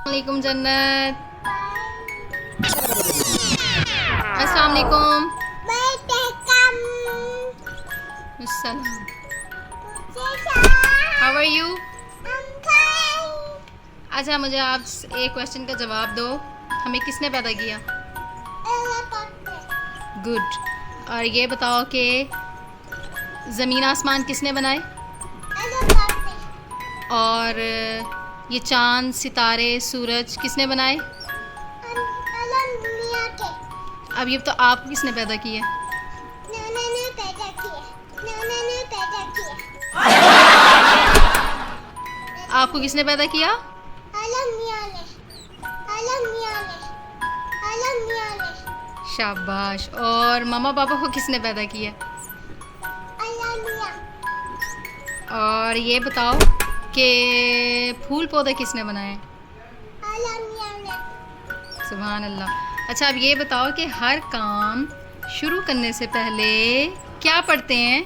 वालेकुम जन्नत। अस्सलाम वालेकुम। अस्सलाम। How are you? अच्छा, मुझे आप एक क्वेश्चन का जवाब दो, हमें किसने पैदा किया? गुड। और ये बताओ कि ज़मीन आसमान किसने बनाए? और ये चांद, सितारे, सूरज किसने बनाए? अब ये तो आप किसने पैदा किए? आपको किसने पैदा किया? शाबाश। और मामा पापा को किसने पैदा किया? और ये बताओ कि फूल पौधे किसने बनाए? सुभान अल्लाह। अच्छा, अब ये बताओ कि हर काम शुरू करने से पहले क्या पढ़ते हैं?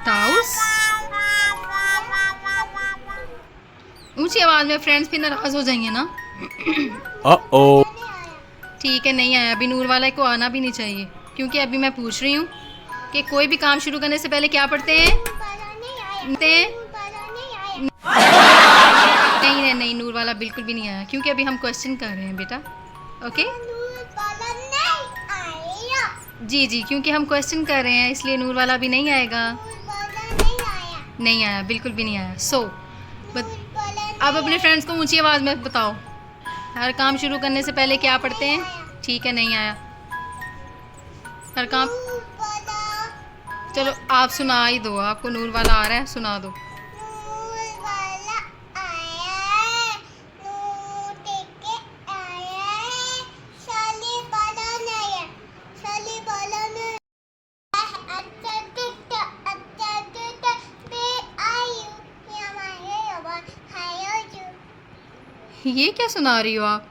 ताउस। ऊंची आवाज में, फ्रेंड्स भी नाराज हो जाएंगे ना। ठीक है, नहीं आया। अभी नूर वाला को आना भी नहीं चाहिए, क्योंकि अभी मैं पूछ रही हूँ कि कोई भी काम शुरू करने से पहले क्या पढ़ते हैं? नहीं, नूर वाला बिल्कुल भी नहीं आया, क्योंकि अभी हम क्वेश्चन कर रहे हैं बेटा। ओके जी, क्योंकि हम क्वेश्चन कर रहे हैं, इसलिए नूर वाला भी नहीं आएगा। नहीं आया, बिल्कुल भी नहीं आया। अब अपने फ्रेंड्स को ऊंची आवाज़ में बताओ, हर काम शुरू करने से पहले क्या पढ़ते हैं? ठीक है, नहीं आया। हर काम, चलो आप सुना ही दो, आपको नूर वाला आ रहा है, सुना दो। ये क्या सुना रही हो आप?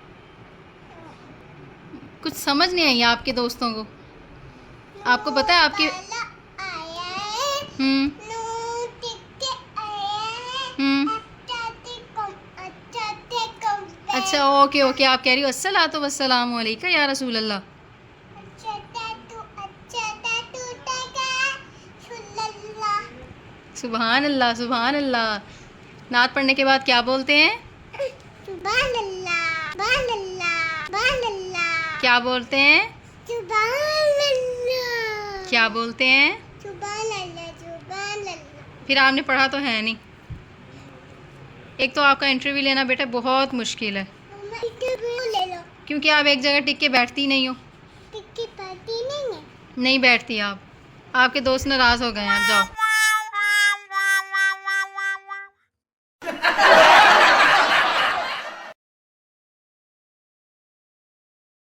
कुछ समझ नहीं आई आपके दोस्तों को? आपको पता है आपके अच्छा, ओके, आप कह रही हो अस्सलातु वस्सलामु अलैका या रसूल अल्लाह। सुभान अल्लाह, सुभान अल्लाह। नात पढ़ने के बाद क्या बोलते हैं? क्या बोलते हैं? क्या बोलते हैं? फिर आपने पढ़ा तो है नहीं। एक तो आपका इंटरव्यू लेना बेटा बहुत मुश्किल है, क्योंकि आप एक जगह टिक के बैठती नहीं हो। नहीं बैठती आप, आपके दोस्त नाराज़ हो गए हैं। जाओ।